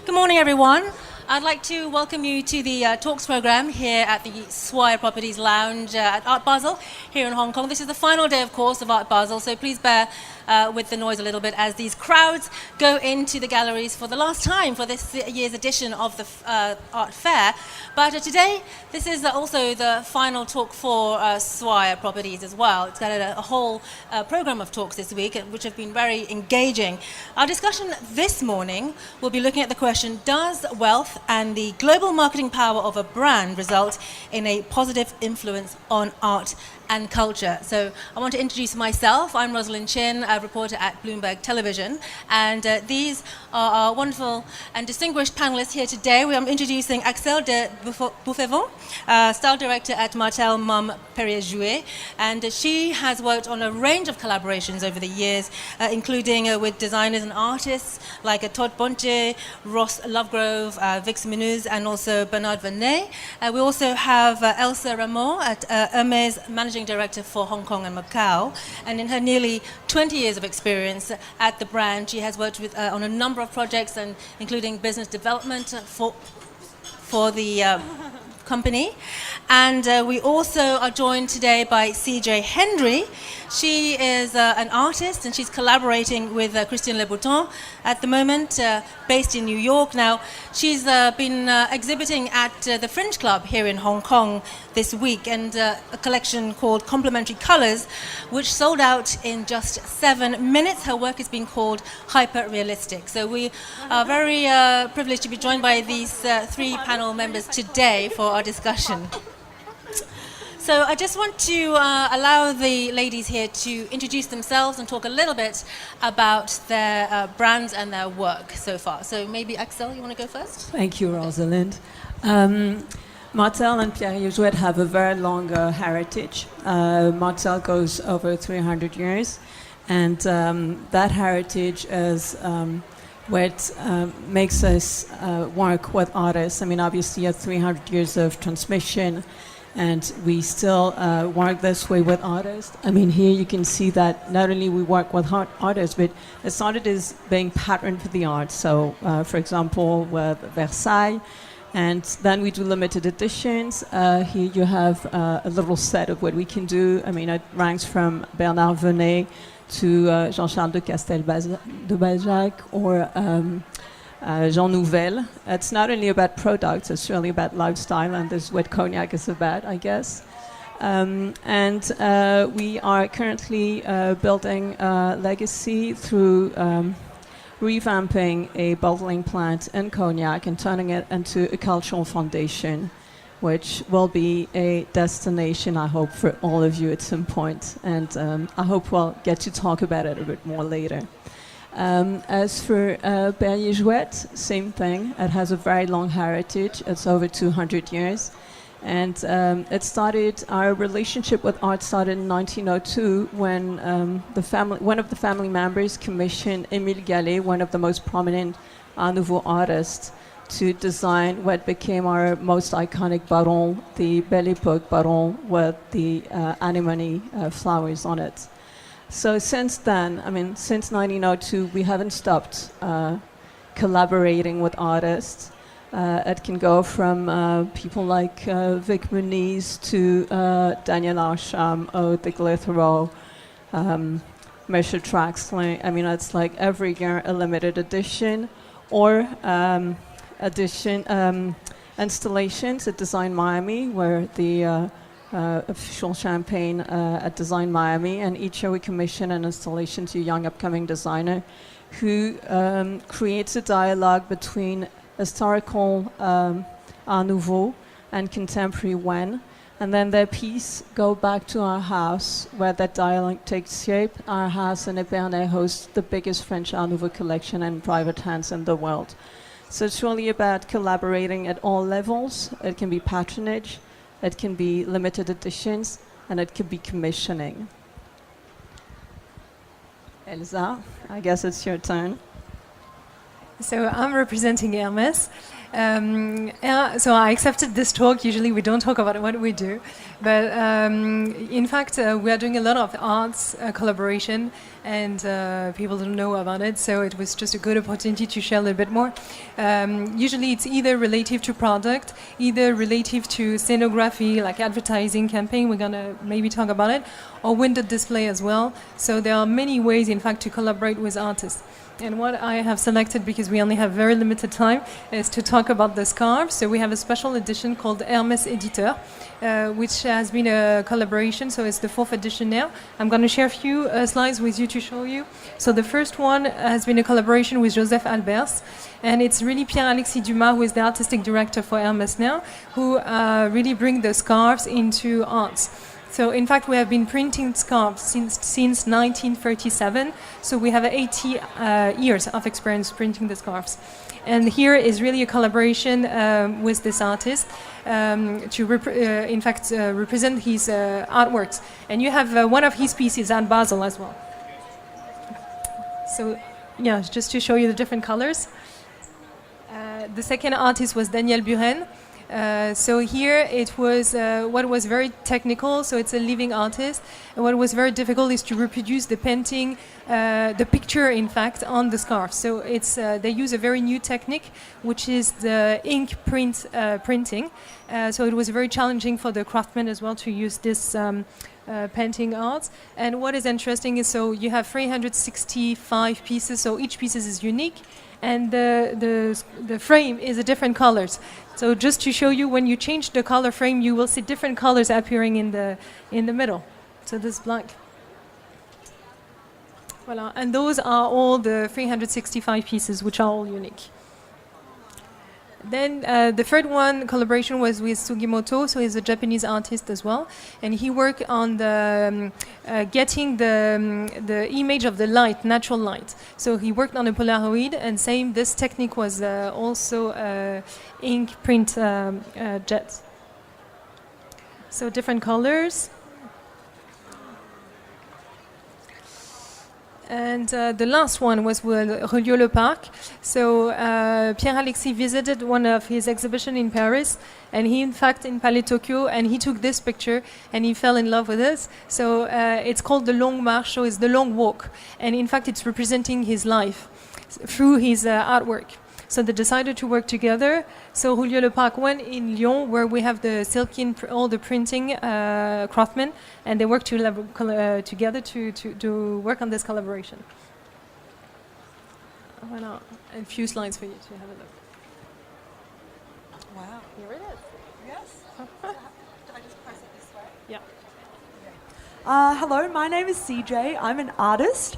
Good morning, everyone. I'd like to welcome you to the Talks program here at the Swire Properties Lounge at Art Basel here in Hong Kong. This is the final day, of course, of Art Basel, so please bear with the noise a little bit as these crowds go into the galleries for the last time for this year's edition of the Art Fair. But today, this is also the final talk for Swire Properties as well. It's got a whole program of talks this week, which have been very engaging. Our discussion this morning will be looking at the question, does wealth and the global marketing power of a brand result in a positive influence on art and culture? So I want to introduce myself. I'm Rosalind Chin, a reporter at Bloomberg Television, and these are our wonderful and distinguished panelists here today. We are introducing Axel de Bouffevent, style director at Martel Mum Perrier-Jouet, and she has worked on a range of collaborations over the years, including with designers and artists like Todd Bonte, Ross Lovegrove, Vix Minuz, and also Bernard Venet. We also have Elsa Ramon at Hermès, managing director for Hong Kong and Macau, and in her nearly 20 years of experience at the brand, she has worked with on a number of projects, and including business development for the company. And we also are joined today by CJ Hendry. She is an artist, and she's collaborating with Christian Louboutin at the moment, based in New York. Now, she's been exhibiting at the Fringe Club here in Hong Kong this week, and a collection called Complementary Colors, which sold out in just 7 minutes. Her work has been called hyper-realistic. So we are very privileged to be joined by these three panel members today for our discussion. So I just want to allow the ladies here to introduce themselves and talk a little bit about their brands and their work so far. So maybe Axel, you want to go first? Thank you, Rosalind. Martel and Perrier-Jouet have a very long heritage. Martel goes over 300 years, and that heritage is what makes us work with artists. I mean, obviously, you have 300 years of transmission, and we still work this way with artists. I mean, here you can see that not only we work with artists, but it started as being patterned for the arts. So, for example, with Versailles, and then we do limited editions. Here you have a little set of what we can do. I mean, it ranks from Bernard Venet to Jean-Charles de Castelbaljac or Jean Nouvel. It's not only about products, it's really about lifestyle, and this is what cognac is about, I guess. And we are currently building a legacy through revamping a bottling plant in Cognac and turning it into a cultural foundation, which will be a destination, I hope, for all of you at some point. And I hope we'll get to talk about it a bit more later. As for Perrier-Jouet, same thing. It has a very long heritage. It's over 200 years. And our relationship with art started in 1902 when one of the family members commissioned Émile Gallet, one of the most prominent Art Nouveau artists, to design what became our most iconic bottle, the Belle Époque bottle with the anemone flowers on it. So since then, I mean, since 1902, we haven't stopped collaborating with artists. It can go from people like Vix Minuz to Daniel Arsham, Aude de Glittereau, Michel Traxler. I mean, it's like every year a limited edition or installations at Design Miami, where the official champagne at Design Miami, and each year we commission an installation to a young upcoming designer who creates a dialogue between historical Art Nouveau and contemporary Wen, and then their piece go back to our house where that dialogue takes shape. Our house in Épernay hosts the biggest French Art Nouveau collection in private hands in the world. So it's really about collaborating at all levels. It can be patronage, it can be limited editions, and it can be commissioning. Elsa, I guess it's your turn. So I'm representing Hermès, So I accepted this talk. Usually we don't talk about what we do, but in fact we are doing a lot of arts collaboration, and people don't know about it. So it was just a good opportunity to share a little bit more. Usually it's either relative to product, either relative to scenography, like advertising campaign. We're gonna maybe talk about it, or window display as well. So there are many ways, in fact, to collaborate with artists. And what I have selected, because we only have very limited time, is to talk about the scarves. So we have a special edition called Hermès Éditeur, which has been a collaboration. So it's the 4th edition now. I'm going to share a few slides with you to show you. So the first one has been a collaboration with Joseph Albers. And it's really Pierre-Alexis Dumas, who is the artistic director for Hermès now, who really bring the scarves into arts. So in fact, we have been printing scarves since 1937. So we have 80 years of experience printing the scarves. And here is really a collaboration with this artist to represent his artworks. And you have one of his pieces at Basel as well. So yeah, just to show you the different colors. The second artist was Daniel Buren. So here it was what was very technical, so it's a living artist, and what was very difficult is to reproduce the painting, the picture in fact, on the scarf. So it's they use a very new technique, which is the ink printing. So it was very challenging for the craftsmen as well to use this painting art. And what is interesting is, so you have 365 pieces, so each piece is unique, and the frame is a different colors. So just to show you, when you change the color frame, you will see different colors appearing in the middle. So this black. Voilà. And those are all the 365 pieces, which are all unique. Then the third one collaboration was with Sugimoto, so he's a Japanese artist as well, and he worked on the getting the image of the light, natural light. So he worked on a Polaroid, and same, this technique was also ink print jets. So different colors. And the last one was with Relieu-le-Parc. So Pierre-Alexis visited one of his exhibitions in Paris, and he in fact in Palais Tokyo, and he took this picture and he fell in love with this. So it's called the Longue Marche, so it's the long walk, and in fact it's representing his life through his artwork. So they decided to work together. So Relieu-le-Parc went in Lyon, where we have the Silkin, all the printing craftsmen, and they worked together to work on this collaboration. Voilà. A few slides for you to have a look. Wow. Here it is. Yes. Do I just press it this way? Yeah. Hello, my name is CJ. I'm an artist.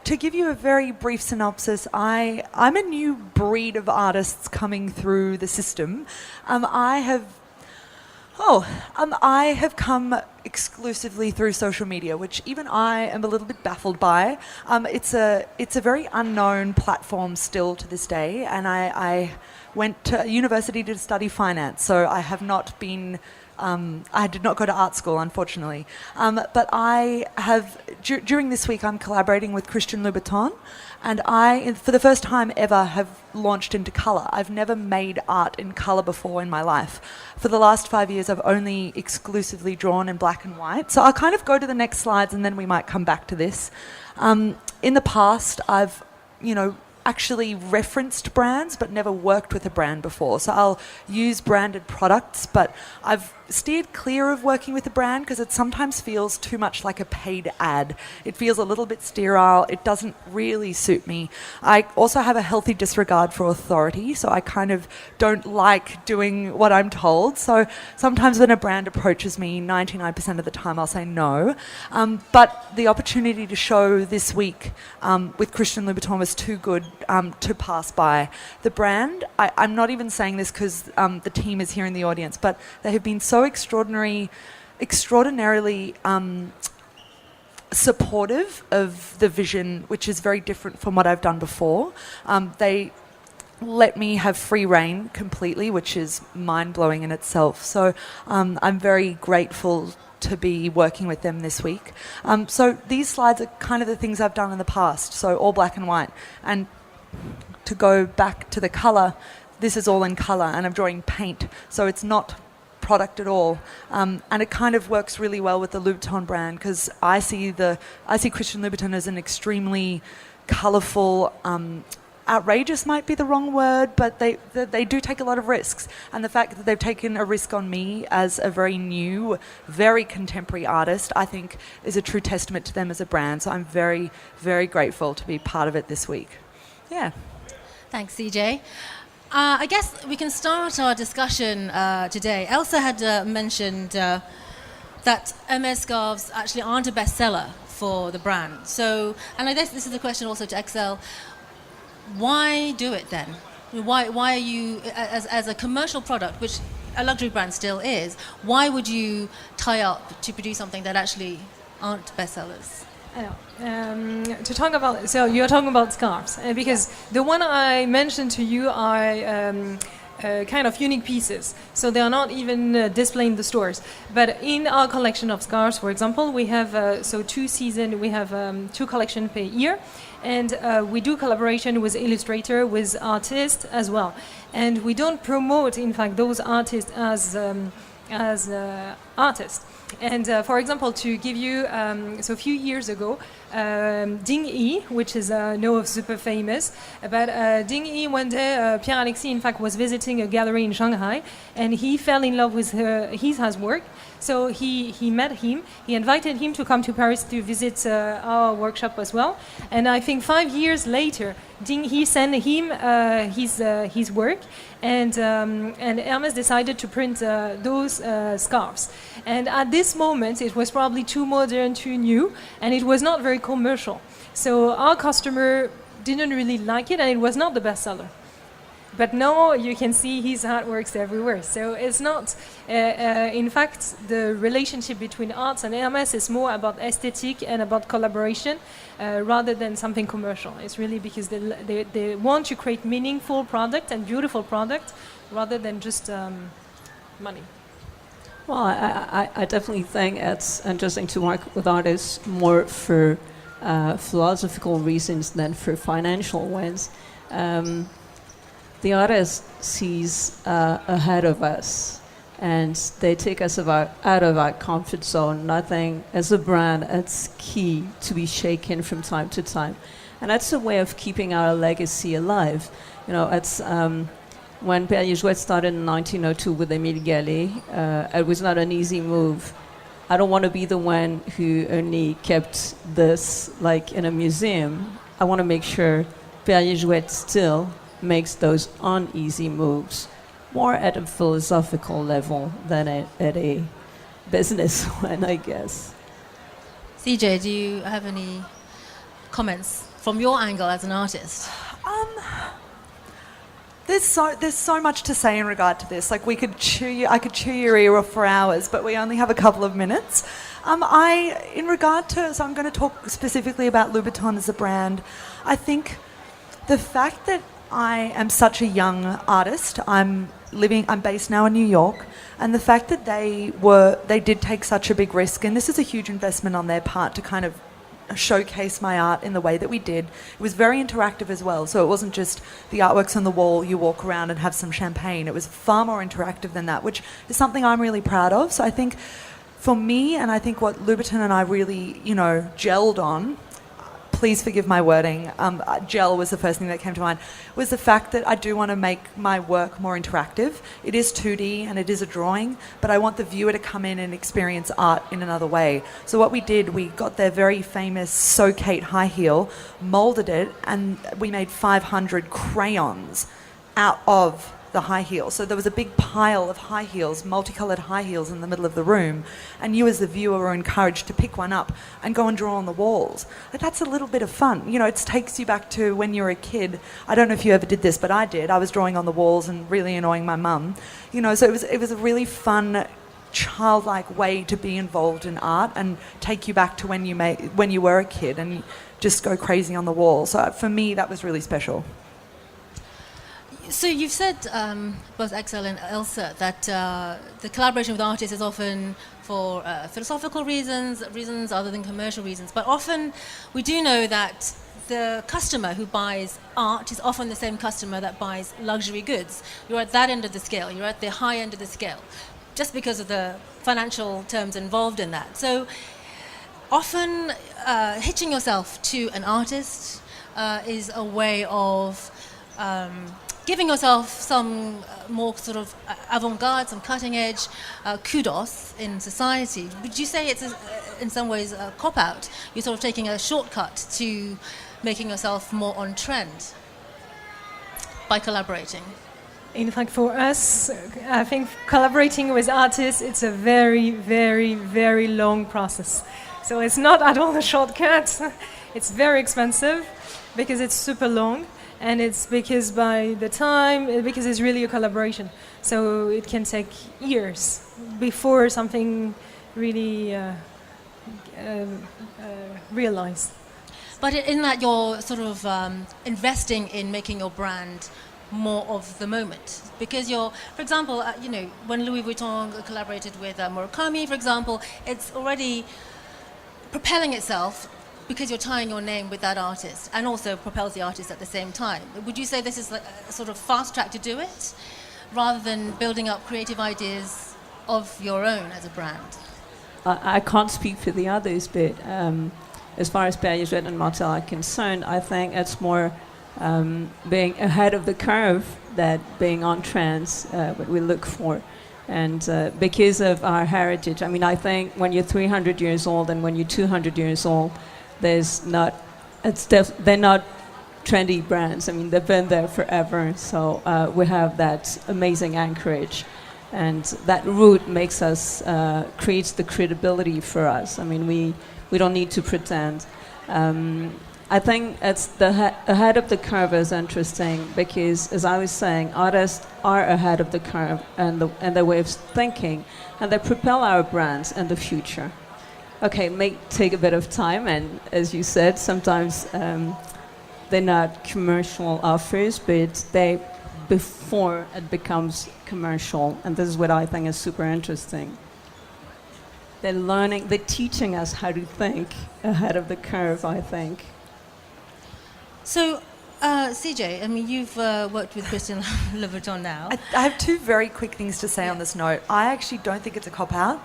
To give you a very brief synopsis, I'm a new breed of artists coming through the system. I have come exclusively through social media, which even I am a little bit baffled by. It's a very unknown platform still to this day, and I went to university to study finance, so I have not been. I did not go to art school, unfortunately. But I have, during this week, I'm collaborating with Christian Louboutin, and I, for the first time ever, have launched into colour. I've never made art in colour before in my life. For the last 5 years, I've only exclusively drawn in black and white. So I'll kind of go to the next slides, and then we might come back to this. In the past, I've, actually referenced brands but never worked with a brand before. So I'll use branded products, but I've steered clear of working with a brand because it sometimes feels too much like a paid ad. It feels a little bit sterile. It doesn't really suit me. I also have a healthy disregard for authority, so I kind of don't like doing what I'm told. So sometimes when a brand approaches me, 99% of the time I'll say no. But the opportunity to show this week with Christian Louboutin was too good to pass by. The brand, I'm not even saying this because the team is here in the audience, but they have been so extraordinarily supportive of the vision, which is very different from what I've done before. They let me have free reign completely, which is mind-blowing in itself. So I'm very grateful to be working with them this week. So these slides are kind of the things I've done in the past, so all black and white. And to go back to the colour, this is all in colour and I'm drawing paint, so it's not product at all. And it kind of works really well with the Louboutin brand, because I see Christian Louboutin as an extremely colourful, outrageous might be the wrong word, but they do take a lot of risks. And the fact that they've taken a risk on me as a very new, very contemporary artist, I think is a true testament to them as a brand. So I'm very, very grateful to be part of it this week. Yeah. Thanks, CJ. I guess we can start our discussion today. Elsa had mentioned that MS scarves actually aren't a bestseller for the brand. So, and I guess this is a question also to Excel. Why do it then? Why are you, as a commercial product, which a luxury brand still is, why would you tie up to produce something that actually aren't bestsellers? To talk about, so you're talking about scarves, because the one I mentioned to you are kind of unique pieces, so they are not even displayed in the stores. But in our collection of scarves, for example, we have we have 2 collections per year, and we do collaboration with illustrator, with artists as well. And we don't promote, in fact, those artists as artists. And for example, to give you, so a few years ago, Ding Yi, which is super famous, but Ding Yi, one day, Pierre Alexis, in fact, was visiting a gallery in Shanghai, and he fell in love with his work. So he met him, he invited him to come to Paris to visit our workshop as well. And I think 5 years later, Ding He sent him his work, and Hermès decided to print those scarves. And at this moment, it was probably too modern, too new, and it was not very commercial. So our customer didn't really like it, and it was not the bestseller. But now you can see his artworks everywhere. So it's not, in fact, the relationship between arts and Hermès is more about aesthetic and about collaboration rather than something commercial. It's really because they want to create meaningful product and beautiful product rather than just money. Well, I definitely think it's interesting to work with artists more for philosophical reasons than for financial ones. The artist sees ahead of us, and they take us out of our comfort zone. And I think as a brand, it's key to be shaken from time to time. And that's a way of keeping our legacy alive. You know, it's when Perrier Jouet started in 1902 with Émile Gallet, it was not an easy move. I don't want to be the one who only kept this like in a museum. I want to make sure Perrier Jouet still makes those uneasy moves more at a philosophical level than at a business one, I guess. CJ, do you have any comments from your angle as an artist? There's so much to say in regard to this. Like I could chew your ear off for hours, but we only have a couple of minutes. So I'm going to talk specifically about Louboutin as a brand. I think the fact that I am such a young artist, I'm based now in New York, and the fact that they did take such a big risk, and this is a huge investment on their part to kind of showcase my art in the way that we did. It was very interactive as well, so it wasn't just the artworks on the wall, you walk around and have some champagne. It was far more interactive than that, which is something I'm really proud of. So I think for me, and I think what Louboutin and I really, gelled on, please forgive my wording, gel was the first thing that came to mind, was the fact that I do want to make my work more interactive. It is 2D and it is a drawing, but I want the viewer to come in and experience art in another way. So what we did, we got their very famous So Kate high heel, molded it, and we made 500 crayons out of the high heel. So there was a big pile of high heels, multicolored high heels in the middle of the room, and you as the viewer were encouraged to pick one up and go and draw on the walls. But that's a little bit of fun. It takes you back to when you were a kid. I don't know if you ever did this, but I did. I was drawing on the walls and really annoying my mum. So it was a really fun, childlike way to be involved in art and take you back to when you were a kid and just go crazy on the wall. So for me, that was really special. So you've said, both Excel and Elsa, that the collaboration with artists is often for philosophical reasons other than commercial reasons. But often we do know that the customer who buys art is often the same customer that buys luxury goods. You're at that end of the scale. You're at the high end of the scale, just because of the financial terms involved in that. So often hitching yourself to an artist is a way of giving yourself some more sort of avant-garde, some cutting-edge kudos in society. Would you say it's in some ways a cop-out? You're sort of taking a shortcut to making yourself more on trend by collaborating? In fact, for us, I think collaborating with artists, it's a very, very, very long process. So it's not at all a shortcut. It's very expensive because it's super long, and it's because because it's really a collaboration. So it can take years before something really realized. But in that you're sort of investing in making your brand more of the moment, because you're, for example, when Louis Vuitton collaborated with Murakami, for example, it's already propelling itself because you're tying your name with that artist, and also propels the artist at the same time. Would you say this is like a sort of fast track to do it, rather than building up creative ideas of your own as a brand? I can't speak for the others, but as far as Perrier and Martel are concerned, I think it's more being ahead of the curve than being on trends, what we look for. And because of our heritage, I mean, I think when you're 300 years old and when you're 200 years old, they're not trendy brands. I mean, they've been there forever. So we have that amazing anchorage. And that root makes us, creates the credibility for us. I mean, we don't need to pretend. I think it's ahead of the curve is interesting because, as I was saying, artists are ahead of the curve and their way of thinking, and they propel our brands in the future. Okay, may take a bit of time, and as you said, sometimes they're not commercial offers, but before it becomes commercial, and this is what I think is super interesting. They're teaching us how to think ahead of the curve, I think. So, CJ, I mean, you've worked with Christian Louboutin now. I have two very quick things to say on this note. I actually don't think it's a cop-out.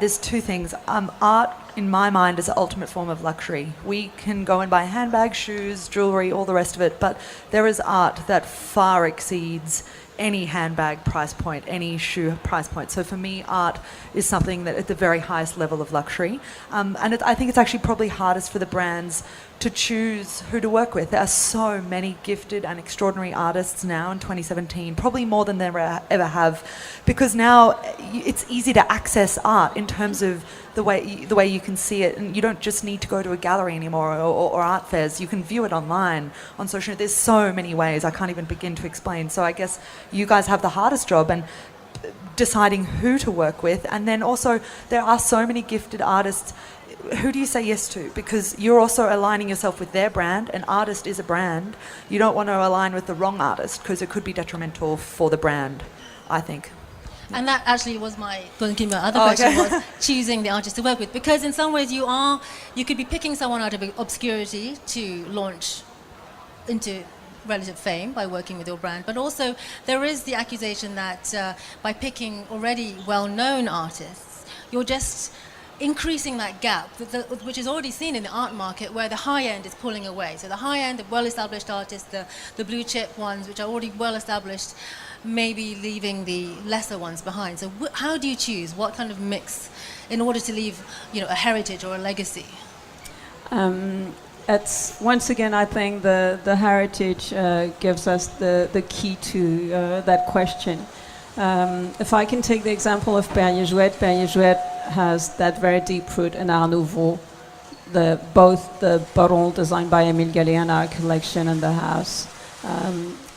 There's two things. Art, in my mind, is the ultimate form of luxury. We can go and buy handbags, shoes, jewellery, all the rest of it, but there is art that far exceeds any handbag price point, any shoe price point. So for me, art is something that at the very highest level of luxury. I think it's actually probably hardest for the brands to choose who to work with. There are so many gifted and extraordinary artists now in 2017, probably more than there ever have, because now it's easy to access art in terms of the way you can see it, and you don't just need to go to a gallery anymore or art fairs. You can view it online on social media. There's so many ways I can't even begin to explain. So I guess you guys have the hardest job and deciding who to work with, and then also there are so many gifted artists. Who do you say yes to? Because you're also aligning yourself with their brand. An artist is a brand. You don't want to align with the wrong artist because it could be detrimental for the brand, I think. And that actually was my other question, was choosing the artist to work with. Because in some ways you could be picking someone out of obscurity to launch into relative fame by working with your brand. But also there is the accusation that by picking already well-known artists, you're just increasing that gap, which is already seen in the art market, where the high end is pulling away. So the high end, the well-established artists, the blue chip ones, which are already well-established, maybe leaving the lesser ones behind. So how do you choose what kind of mix in order to leave, a heritage or a legacy? It's once again, I think the heritage gives us the key to that question. If I can take the example of Perrier has that very deep root in Art Nouveau. Both the bottle designed by Émile Gallet and our collection in the house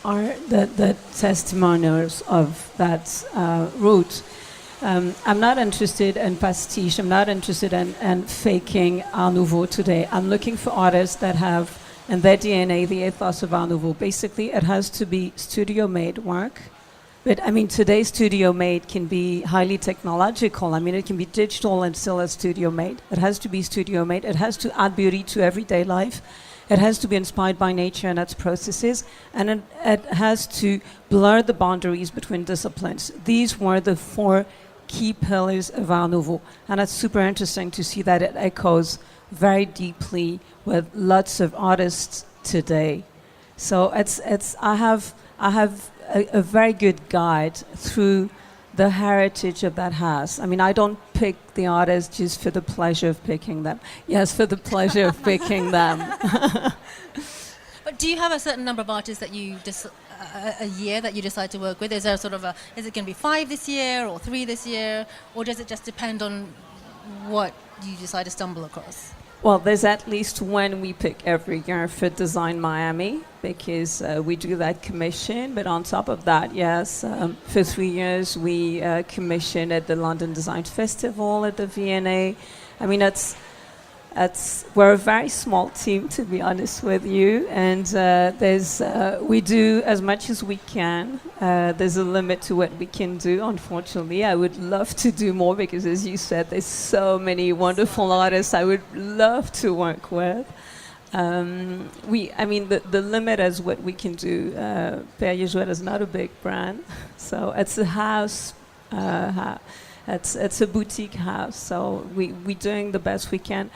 are the testimonials of that root. I'm not interested in pastiche. I'm not interested in faking Art Nouveau today. I'm looking for artists that have in their DNA the ethos of Art Nouveau. Basically, it has to be studio-made work. But I mean, today's studio-made can be highly technological. I mean, it can be digital and still a studio-made. It has to be studio-made. It has to add beauty to everyday life. it has to be inspired by nature and its processes, and it has to blur the boundaries between disciplines. These were the 4 key pillars of Art Nouveau, and it's super interesting to see that it echoes very deeply with lots of artists today. So I have a very good guide through the heritage of that house. I mean, I don't pick the artists just for the pleasure of picking them. Yes, for the pleasure of picking them. But do you have a certain number of artists that you a year that you decide to work with? Is there sort of is it going to be 5 this year or 3 this year, or does it just depend on what you decide to stumble across? Well, there's at least one we pick every year for Design Miami, because we do that commission. But on top of that, yes, for 3 years we commissioned at the London Design Festival, at the V&A. I mean, we're a very small team, to be honest with you, and we do as much as we can. There's a limit to what we can do, unfortunately. I would love to do more because, as you said, there's so many wonderful artists I would love to work with. The limit is what we can do. Père Jouet is not a big brand, so it's a house. It's a boutique house, so we're doing the best we can.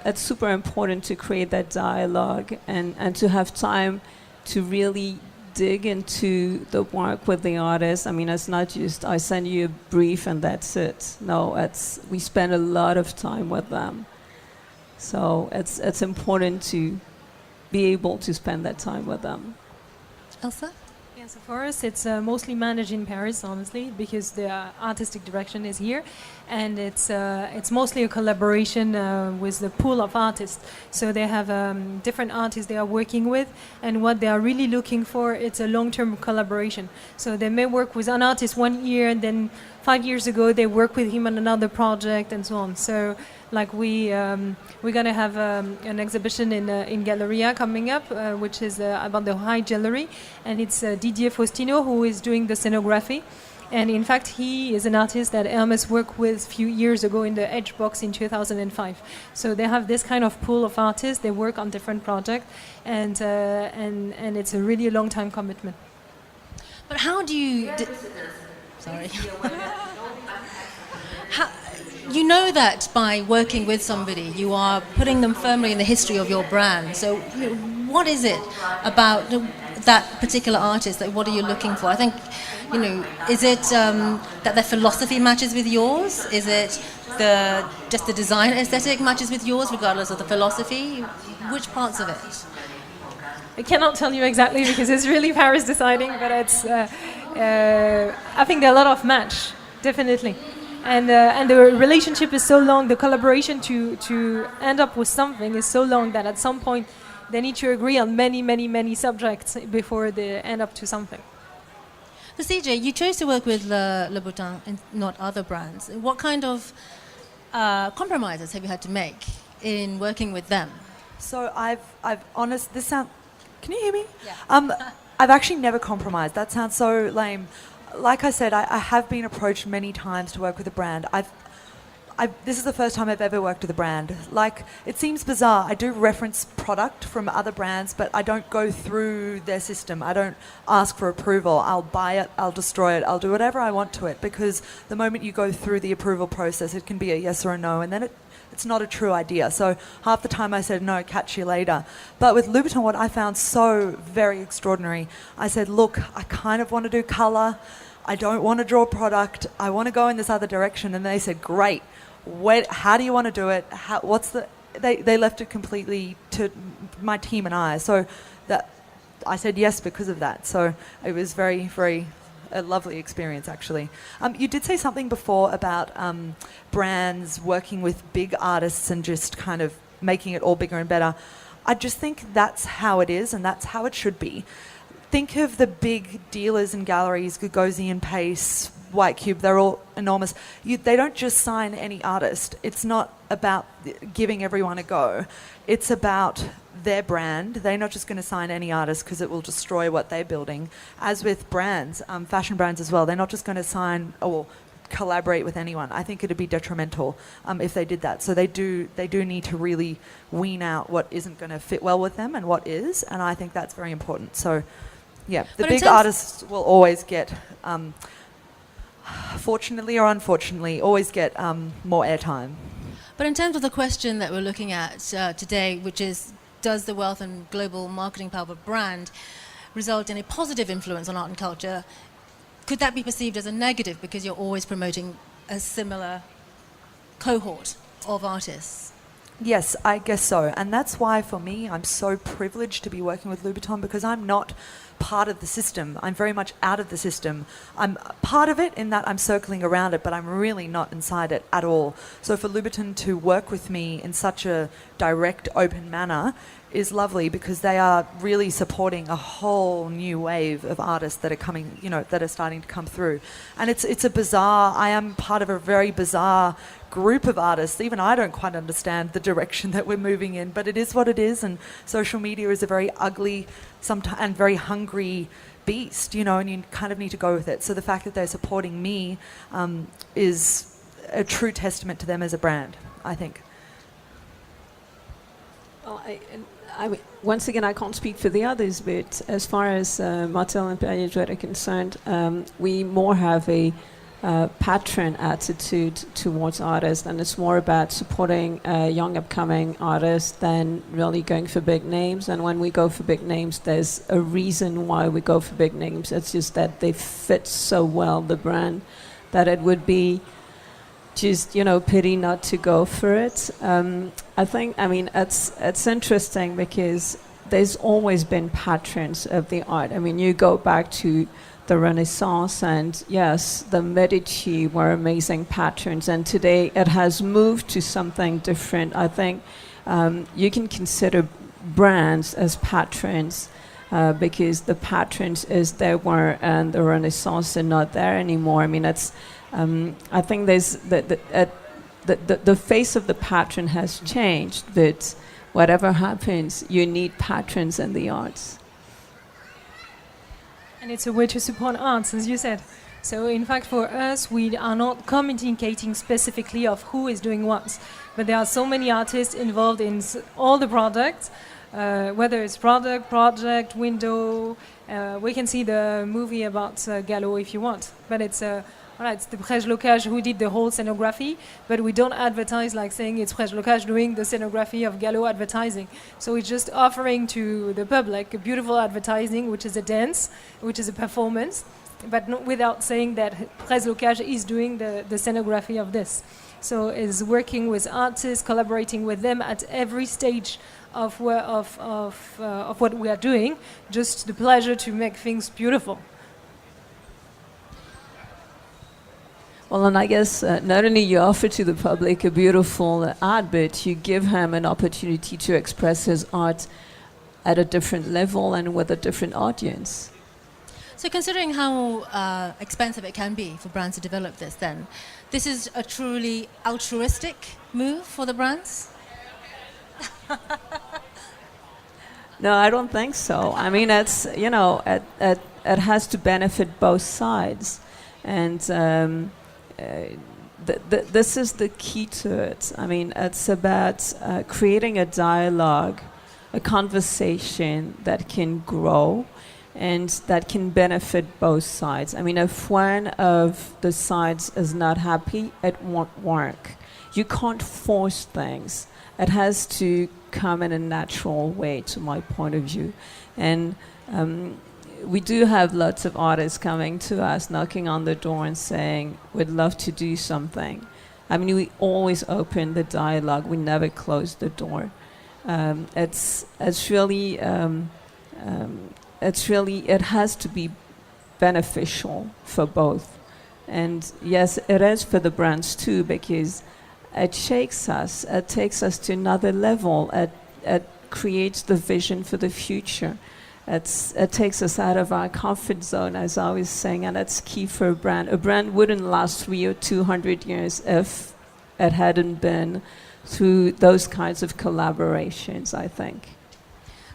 It's super important to create that dialogue and to have time to really dig into the work with the artist. I mean, it's not just I send you a brief and that's it. No, we spend a lot of time with them. So it's important to be able to spend that time with them. Elsa? Yeah, so for us, it's mostly managed in Paris, honestly, because the artistic direction is here, and it's mostly a collaboration with the pool of artists. So they have different artists they are working with, and what they are really looking for, it's a long-term collaboration. So they may work with an artist 1 year, and then 5 years ago they work with him on another project, and so on. So like we're gonna have an exhibition in Galleria coming up, which is about the high jewelry, and it's Didier Faustino who is doing the scenography. And in fact, he is an artist that Hermes worked with a few years ago in the Edge Box in 2005. So they have this kind of pool of artists. They work on different projects, and it's a really long time commitment. But how do you? Sorry. You know that by working with somebody, you are putting them firmly in the history of your brand. So, what is it about that particular artist? What are you looking for? I think, is it that their philosophy matches with yours? Is it just the design aesthetic matches with yours, regardless of the philosophy? Which parts of it? I cannot tell you exactly because it's really Paris deciding, but it's. I think there are a lot of match, definitely. And the relationship is so long, the collaboration to end up with something is so long that at some point they need to agree on many, many, many subjects before they end up to something. So CJ, you chose to work with Le Boutin and not other brands. What kind of compromises have you had to make in working with them? So can you hear me? Yeah. I've actually never compromised. That sounds so lame. Like I said, I have been approached many times to work with a brand. This is the first time I've ever worked with a brand. Like, it seems bizarre. I do reference product from other brands, but I don't go through their system. I don't ask for approval. I'll buy it, I'll destroy it, I'll do whatever I want to it, because the moment you go through the approval process, it can be a yes or a no, and then it's not a true idea. So half the time I said, no, catch you later. But with Louboutin, what I found so very extraordinary, I said, look, I kind of want to do colour. I don't want to draw product. I want to go in this other direction. And they said, great. How do you want to do it? They left it completely to my team and I. So that I said yes because of that. So it was very, very a lovely experience, actually. You did say something before about brands working with big artists and just kind of making it all bigger and better. I just think that's how it is and that's how it should be. Think of the big dealers and galleries, Gagosian Pace, White Cube, they're all enormous. They don't just sign any artist. It's not about giving everyone a go. It's about their brand. They're not just going to sign any artist because it will destroy what they're building. As with brands, fashion brands as well, they're not just going to sign or collaborate with anyone. I think it'd be detrimental if they did that. So they do need to really wean out what isn't going to fit well with them and what is, and I think that's very important. So, yeah, the big artists will always get, fortunately or unfortunately, always get more airtime. But in terms of the question that we're looking at today, which is, does the wealth and global marketing power of a brand result in a positive influence on art and culture? Could that be perceived as a negative because you're always promoting a similar cohort of artists? Yes, I guess so. And that's why, for me, I'm so privileged to be working with Louboutin, because I'm not part of the system. I'm very much out of the system. I'm part of it in that I'm circling around it, but I'm really not inside it at all. So for Louboutin to work with me in such a direct, open manner is lovely, because they are really supporting a whole new wave of artists that are coming, that are starting to come through. And it's a bizarre, I am part of a very bizarre group of artists. Even I don't quite understand the direction that we're moving in, but it is what it is, and social media is a very ugly and very hungry beast, and you kind of need to go with it. So the fact that they're supporting me is a true testament to them as a brand, I think. Well, once again, I can't speak for the others, but as far as Martel and Perrier-Jouët are concerned, we more have a patron attitude towards artists, and it's more about supporting young upcoming artists than really going for big names. And when we go for big names, there's a reason why we go for big names. It's just that they fit so well the brand that it would be just pity not to go for it. It's interesting because there's always been patrons of the art. I mean, you go back to the Renaissance, and yes, the Medici were amazing patrons, and today it has moved to something different. I think you can consider brands as patrons because the patrons as they were and the Renaissance are not there anymore. I mean, it's I think there's the face of the patron has changed, but whatever happens, you need patrons in the arts. And it's a way to support arts, as you said. So in fact, for us, we are not communicating specifically of who is doing what, but there are so many artists involved in all the products, whether it's product, project, window. We can see the movie about Gallo if you want, but it's the Prêche Locage who did the whole scenography, but we don't advertise like saying it's Prêche Locage doing the scenography of Gallo advertising. So it's just offering to the public a beautiful advertising, which is a dance, which is a performance, but not without saying that Prêche Locage is doing the scenography of this. So it's working with artists, collaborating with them at every stage of what we are doing, just the pleasure to make things beautiful. Well, and I guess not only you offer to the public a beautiful art, but you give him an opportunity to express his art at a different level and with a different audience. So considering how expensive it can be for brands to develop this, then, this is a truly altruistic move for the brands? No, I don't think so. I mean, it's, it has to benefit both sides. And this is the key to it. I mean, it's about creating a dialogue, a conversation that can grow and that can benefit both sides. I mean, if one of the sides is not happy, it won't work. You can't force things. It has to come in a natural way, to my point of view. And we do have lots of artists coming to us, knocking on the door and saying, we'd love to do something. I mean, we always open the dialogue. We never close the door. It's really, it has to be beneficial for both. And yes, it is for the brands too, because it shakes us. It takes us to another level. It creates the vision for the future. It takes us out of our comfort zone, as I was saying, and it's key for a brand. A brand wouldn't last 300 or 200 years if it hadn't been through those kinds of collaborations, I think.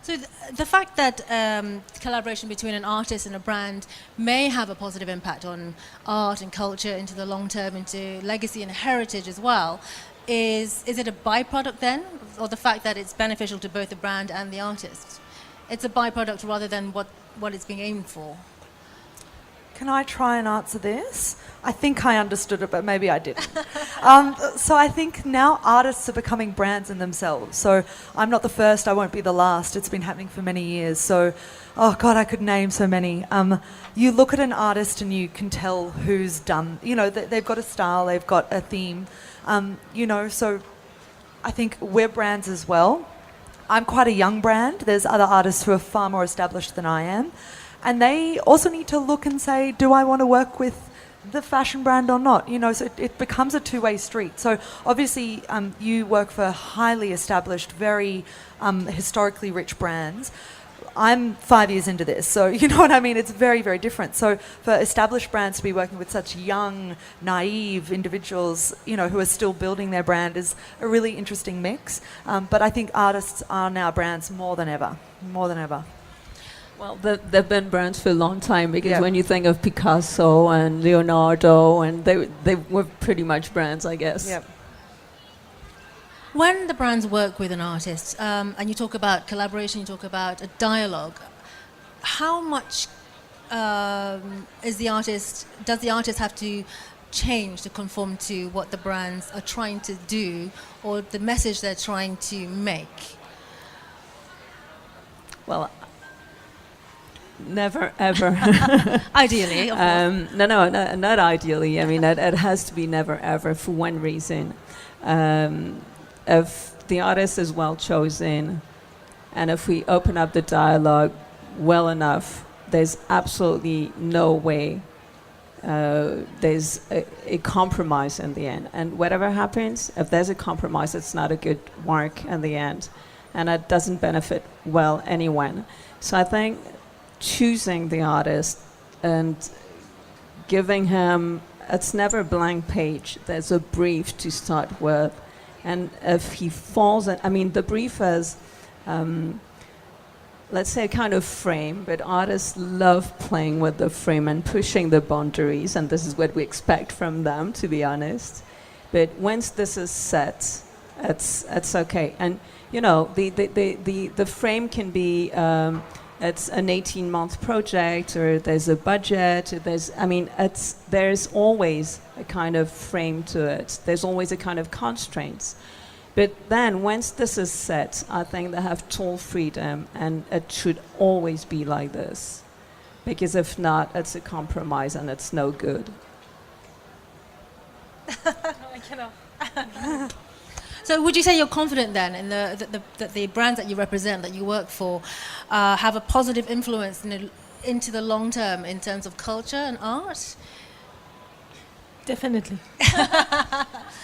So the fact that collaboration between an artist and a brand may have a positive impact on art and culture into the long term, into legacy and heritage as well, is it a byproduct then, or the fact that it's beneficial to both the brand and the artist? It's a byproduct rather than what it's being aimed for. Can I try and answer this? I think I understood it, but maybe I didn't. So I think now artists are becoming brands in themselves. So I'm not the first, I won't be the last. It's been happening for many years. So, oh God, I could name so many. You look at an artist and you can tell who's done, they've got a style, they've got a theme, so I think we're brands as well. I'm quite a young brand. There's other artists who are far more established than I am. And they also need to look and say, do I want to work with the fashion brand or not? So it becomes a two-way street. So obviously you work for highly established, very historically rich brands. I'm 5 years into this, so you know what I mean? It's very, very different. So for established brands to be working with such young, naive individuals, who are still building their brand is a really interesting mix. But I think artists are now brands more than ever. Well, they've been brands for a long time because when you think of Picasso and Leonardo, and they were pretty much brands, I guess. Yep. When the brands work with an artist, and you talk about collaboration, you talk about a dialogue, how much does the artist have to change to conform to what the brands are trying to do or the message they're trying to make? Well, never, ever. Ideally, of course. No, not ideally. I mean, it has to be never, ever for one reason. If the artist is well chosen, and if we open up the dialogue well enough, there's absolutely no way there's a compromise in the end. And whatever happens, if there's a compromise, it's not a good work in the end. And it doesn't benefit well anyone. So I think choosing the artist and giving him, it's never a blank page. There's a brief to start with. And if he falls in, the brief is, let's say, a kind of frame, but artists love playing with the frame and pushing the boundaries, and this is what we expect from them, to be honest. But once this is set, it's okay. And, the frame can be, it's an 18-month project, or there's a budget, or there's always a kind of frame to it. There's always a kind of constraints. But then once this is set, I think they have total freedom, and it should always be like this. Because if not, it's a compromise and it's no good. I cannot. So would you say you're confident then in that the brands that you represent, that you work for, have a positive influence into the long term in terms of culture and art? Definitely.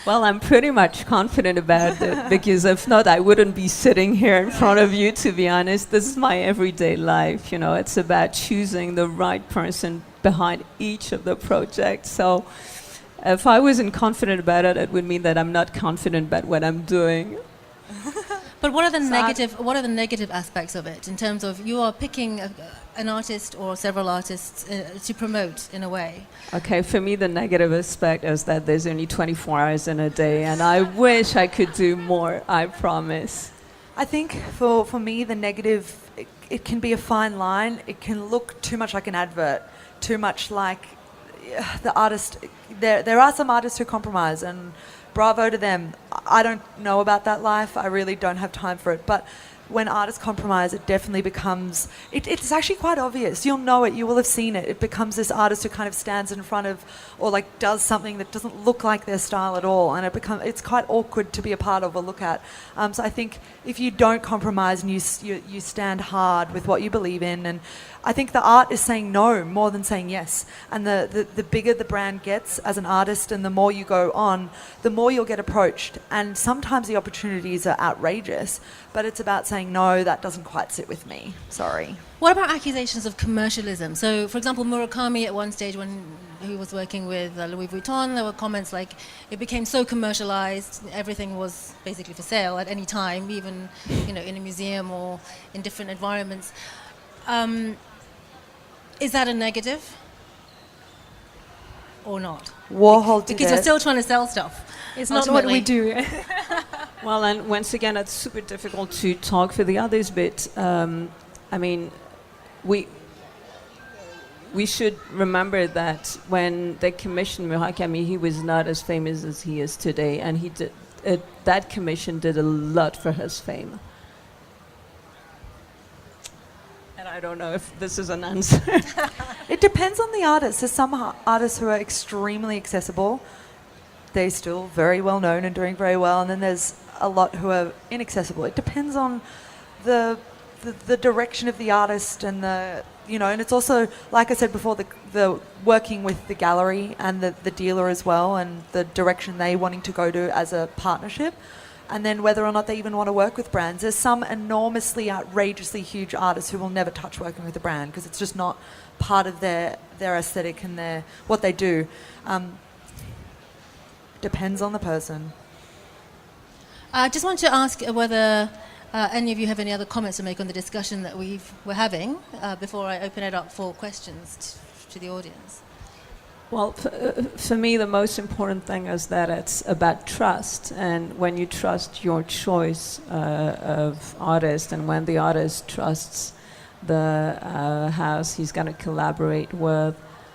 Well, I'm pretty much confident about it, because if not, I wouldn't be sitting here in front of you, to be honest. This is my everyday life, It's about choosing the right person behind each of the projects. So if I wasn't confident about it, it would mean that I'm not confident about what I'm doing. But what are the negative aspects of it in terms of you are picking an artist or several artists to promote in a way? Okay, for me the negative aspect is that there's only 24 hours in a day, and I wish I could do more, I promise. I think for me the negative, it can be a fine line. It can look too much like an advert, too much like the artist. There are some artists who compromise, and bravo to them. I don't know about that life. I really don't have time for it. But when artists compromise, it definitely becomes, it's actually quite obvious. You'll know it. You will have seen it. It becomes this artist who kind of stands in front of, or like does something that doesn't look like their style at all, and it's quite awkward to be a part of or look at. So I think if you don't compromise and you stand hard with what you believe in, and I think the art is saying no more than saying yes. And the bigger the brand gets as an artist, and the more you go on, the more you'll get approached. And sometimes the opportunities are outrageous, but it's about saying, no, that doesn't quite sit with me. Sorry. What about accusations of commercialism? So, for example, Murakami at one stage when who was working with Louis Vuitton, there were comments like it became so commercialized, everything was basically for sale at any time, even in a museum or in different environments. Is that a negative or not? Warhol did Because it. you're still trying to sell stuff. It's not what we ultimately. do. Well, and once again, it's super difficult to talk for the others, but I mean, we should remember that when they commissioned Murakami, he was not as famous as he is today, and that commission did a lot for his fame. And I don't know if this is an answer. It depends on the artist. There's some artists who are extremely accessible. They're still very well known and doing very well, and then there's a lot who are inaccessible. It depends on the direction of the artist and and it's also, like I said before, the working with the gallery and the dealer as well, and the direction they wanting to go to as a partnership, and then whether or not they even want to work with brands. There's some enormously, outrageously huge artists who will never touch working with a brand because it's just not part of their aesthetic and what they do. Depends on the person. I just want to ask whether any of you have any other comments to make on the discussion that we're having before I open it up for questions to the audience. Well, for me, the most important thing is that it's about trust. And when you trust your choice of artist, and when the artist trusts the house he's going to collaborate with,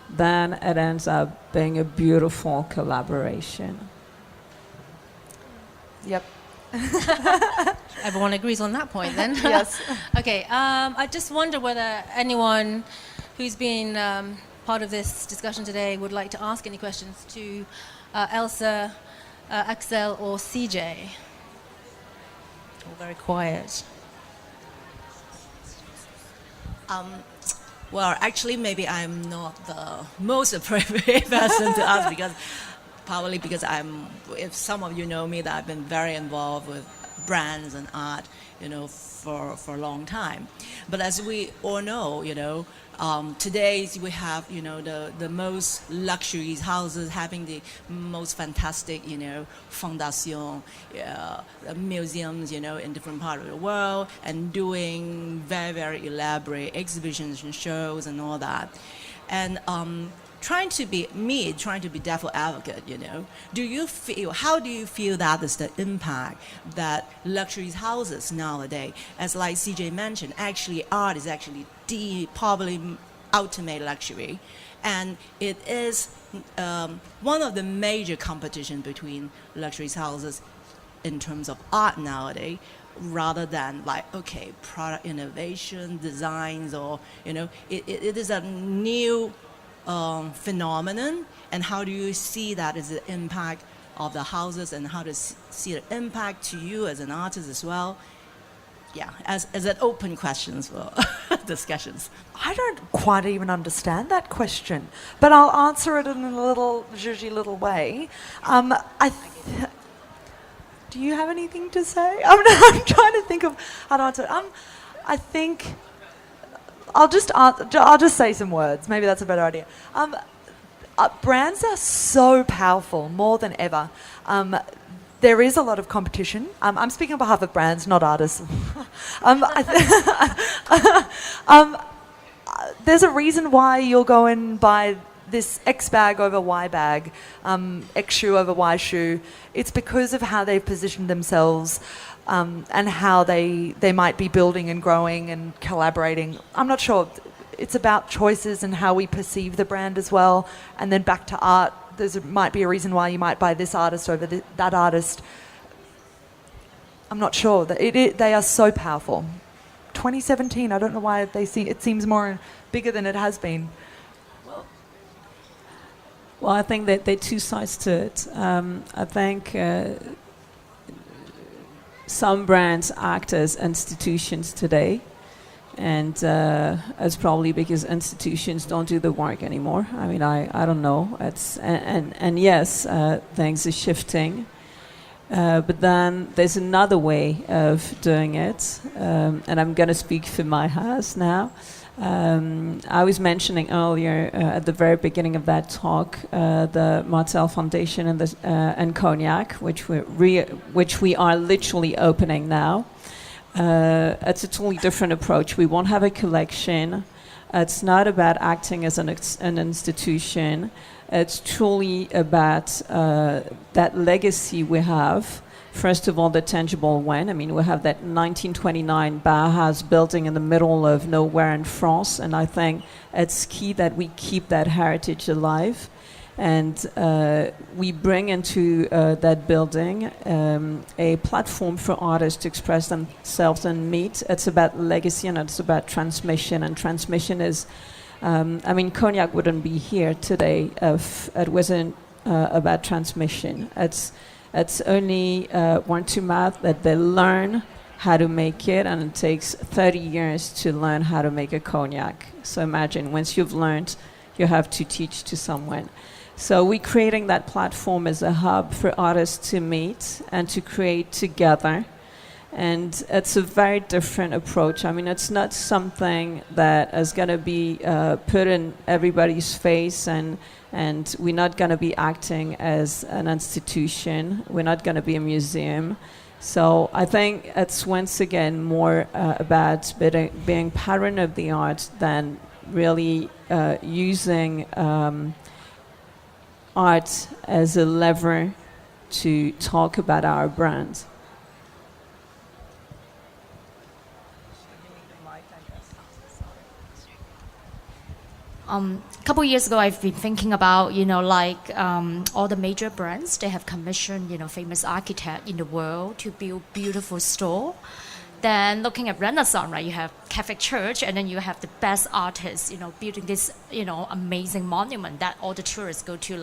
then it ends up being a beautiful collaboration. Yep. Everyone agrees on that point then? Yes. Okay, I just wonder whether anyone who's been part of this discussion today would like to ask any questions to Elsa, Axel or CJ. All very quiet. Well, actually, maybe I'm not the most appropriate person to ask because if some of you know me, that I've been very involved with brands and art, for a long time. But as we all know, today we have, the most luxury houses having the most fantastic, fondation, museums, in different parts of the world, and doing very, very elaborate exhibitions and shows and all that. And trying to be devil advocate, how do you feel that is the impact that luxury houses nowadays, as like CJ mentioned, actually art is actually the probably ultimate luxury, and it is one of the major competition between luxury houses in terms of art nowadays, rather than product innovation, designs, or it is a new phenomenon. And how do you see that as the impact of the houses, and how to see the impact to you as an artist as well? Yeah, as an open questions for discussions. I don't quite even understand that question, but I'll answer it in a little zhuzhy little way. Do you have anything to say? I'm trying to think of how to answer it. I think I'll just say some words. Maybe that's a better idea. Brands are so powerful, more than ever. There is a lot of competition. I'm speaking on behalf of brands, not artists. There's a reason why you'll go and buy this X bag over Y bag, X shoe over Y shoe. It's because of how they've positioned themselves, and how they might be building and growing and collaborating. I'm not sure. It's about choices and how we perceive the brand as well. And then back to art, might be a reason why you might buy this artist over that artist. I'm not sure. They are so powerful. 2017, I don't know why it seems more bigger than it has been. Well, I think that there are two sides to it. I think some brands act as institutions today, and it's probably because institutions don't do the work anymore. I mean, I don't know. And yes, things are shifting, but then there's another way of doing it, and I'm going to speak for my house now. I was mentioning earlier at the very beginning of that talk the Martel Foundation and Cognac, which we are literally opening now. It's a totally different approach. We won't have a collection. It's not about acting as an institution. It's truly about that legacy we have. First of all, the tangible one. I mean, we have that 1929 Bauhaus building in the middle of nowhere in France, and I think it's key that we keep that heritage alive. And we bring into that building a platform for artists to express themselves and meet. It's about legacy and it's about transmission. And transmission is, Cognac wouldn't be here today if it wasn't about transmission. It's only word to mouth that they learn how to make it, and it takes 30 years to learn how to make a cognac. So imagine, once you've learned, you have to teach to someone. So we're creating that platform as a hub for artists to meet and to create together. And it's a very different approach. I mean, it's not something that is going to be put in everybody's face, and we're not going to be acting as an institution. We're not going to be a museum. So I think it's once again more about being patron of the art than really using art as a lever to talk about our brand. A couple of years ago, I've been thinking about, all the major brands, they have commissioned, famous architect in the world to build beautiful store. Then looking at Renaissance, right, you have Catholic Church, and then you have the best artists, building this, amazing monument that all the tourists go to,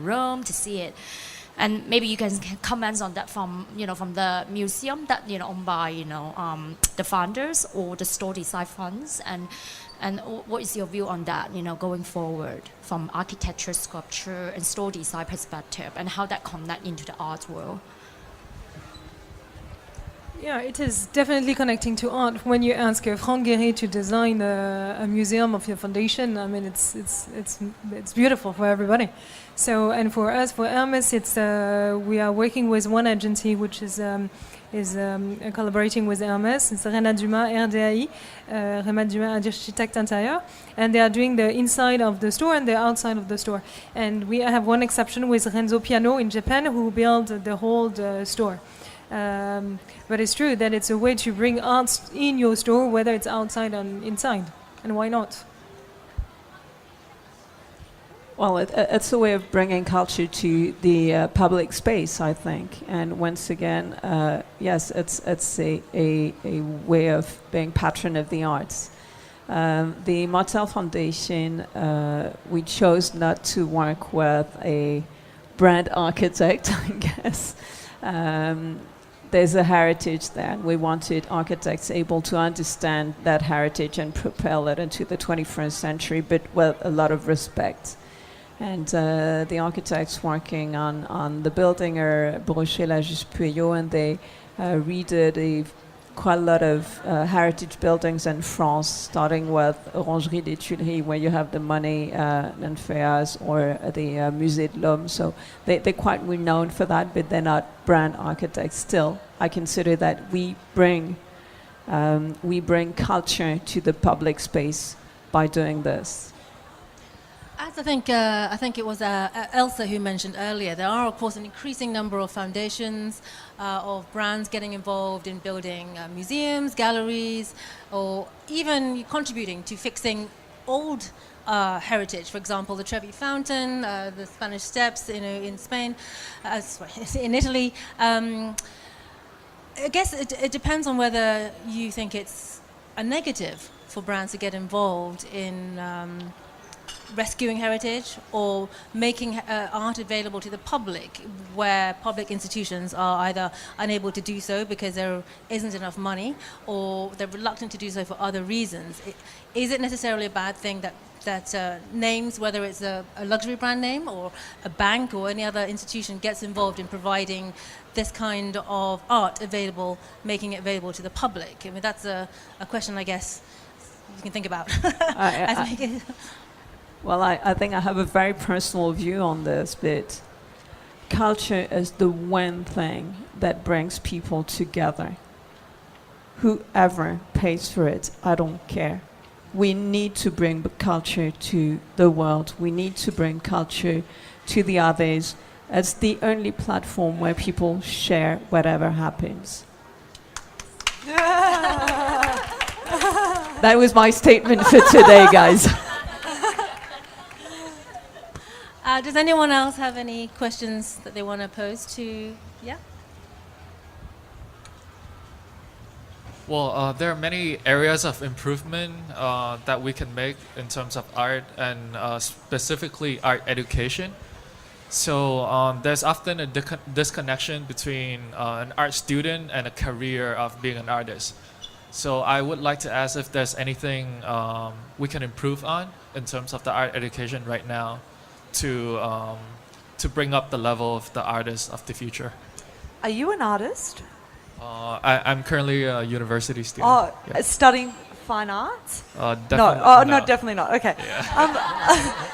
Rome to see it. And maybe you can comment on that from the museum that, owned by, the founders or the store design funds. And what is your view on that, going forward from architecture, sculpture, and store design perspective, and how that connect into the art world? Yeah, it is definitely connecting to art. When you ask Franck Guéret to design a museum of your foundation, I mean, it's beautiful for everybody. So, and for us, for Hermès, we are working with one agency which is collaborating with Hermès. It's Renat Dumas, RDAI, Renat Dumas Architect Intérieur, and they are doing the inside of the store and the outside of the store. And we have one exception with Renzo Piano in Japan, who built the whole store. But it's true that it's a way to bring art in your store, whether it's outside and inside. And why not? Well, it's a way of bringing culture to the public space, I think. And once again, yes, it's a way of being patron of the arts. The Martel Foundation, we chose not to work with a brand architect, I guess. There's a heritage there. We wanted architects able to understand that heritage and propel it into the 21st century, but with a lot of respect. And the architects working on the building are Brochet, Lajus, Pueyo, and they redid quite a lot of heritage buildings in France, starting with Orangerie des Tuileries, where you have the Monet and Fayaz, or the Musée de l'Homme. So they're quite renowned for that, but they're not brand architects. Still, I consider that we bring culture to the public space by doing this. As I think it was Elsa who mentioned earlier, there are, of course, an increasing number of foundations of brands getting involved in building museums, galleries, or even contributing to fixing old heritage. For example, the Trevi Fountain, the Spanish Steps, in Spain, in Italy. I guess it depends on whether you think it's a negative for brands to get involved in rescuing heritage or making art available to the public, where public institutions are either unable to do so because there isn't enough money, or they're reluctant to do so for other reasons. Is it necessarily a bad thing that names, whether it's a luxury brand name or a bank or any other institution, gets involved in providing this kind of art available, making it available to the public? I mean, that's a question, I guess, you can think about. I- Well, I think I have a very personal view on this, but culture is the one thing that brings people together. Whoever pays for it, I don't care. We need to bring culture to the world. We need to bring culture to the others. It's the only platform where people share whatever happens. That was my statement for today, guys. Does anyone else have any questions that they want to pose to? Yeah? Well, there are many areas of improvement that we can make in terms of art and specifically art education. So there's often a disconnection between an art student and a career of being an artist. So I would like to ask if there's anything we can improve on in terms of the art education right now to bring up the level of the artists of the future. Are you an artist? I'm currently a university student. Oh, Yeah. studying fine arts? Definitely, No, definitely not. Okay. Yeah.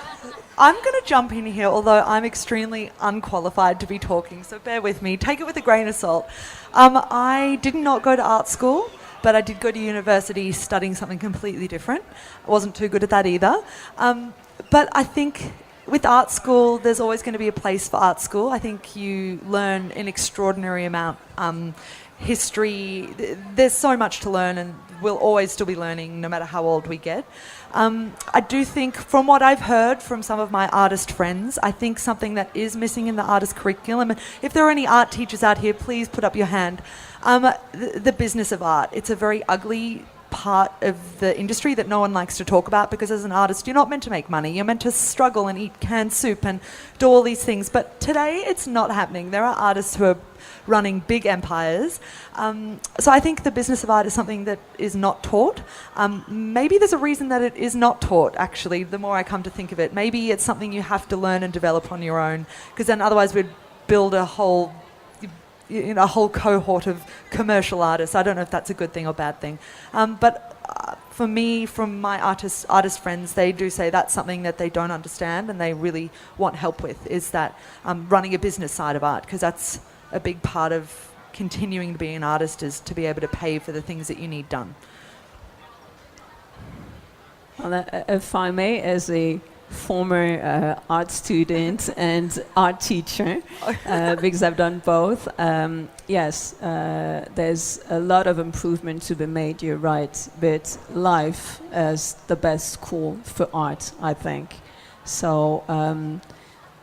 I'm going to jump in here, although I'm extremely unqualified to be talking, so bear with me. Take it with a grain of salt. I did not go to art school, but I did go to university studying something completely different. I wasn't too good at that either. But I think with art school, there's always going to be a place for art school. I think you learn an extraordinary amount. History, there's so much to learn, and we'll always still be learning no matter how old we get. I do think, from what I've heard from some of my artist friends, I think something that is missing in the artist curriculum, and if there are any art teachers out here, please put up your hand, the business of art. It's a very ugly part of the industry that no one likes to talk about, because as an artist, you're not meant to make money. You're meant to struggle and eat canned soup and do all these things. But today, it's not happening. There are artists who are running big empires. So I think the business of art is something that is not taught. Maybe there's a reason that it is not taught, actually, the more I come to think of it. Maybe it's something you have to learn and develop on your own, because then otherwise we'd build a whole cohort of commercial artists. I don't know if that's a good thing or bad thing. But for me, from my artist friends, they do say that's something that they don't understand and they really want help with, is that running a business side of art, because that's a big part of continuing to be an artist, is to be able to pay for the things that you need done. Well, if I may, as a former art student and art teacher, because I've done both, yes, there's a lot of improvement to be made, you're right, but life is the best school for art, I think. So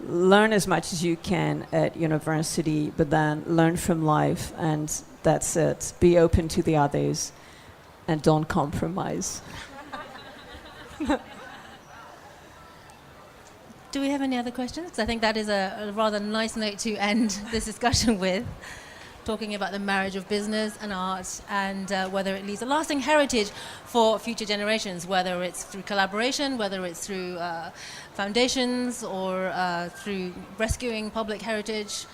learn as much as you can at university, but then learn from life, and that's it. Be open to the others and don't compromise. Do we have any other questions? 'Cause I think that is a rather nice note to end this discussion with, talking about the marriage of business and art, and whether it leaves a lasting heritage for future generations, whether it's through collaboration, whether it's through foundations, or through rescuing public heritage,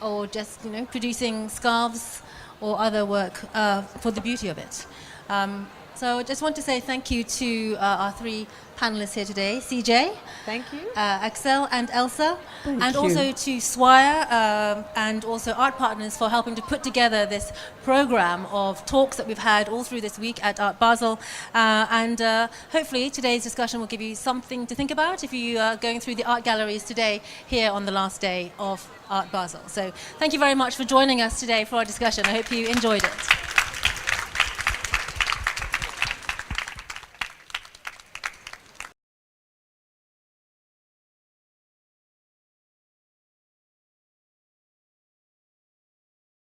or just producing scarves or other work for the beauty of it. So I just want to say thank you to our three panelists here today, CJ, Thank you. Axel and Elsa, Thank and you. also to Swire and also Art Partners for helping to put together this program of talks that we've had all through this week at Art Basel. And hopefully today's discussion will give you something to think about if you are going through the art galleries today here on the last day of Art Basel. So thank you very much for joining us today for our discussion. I hope you enjoyed it.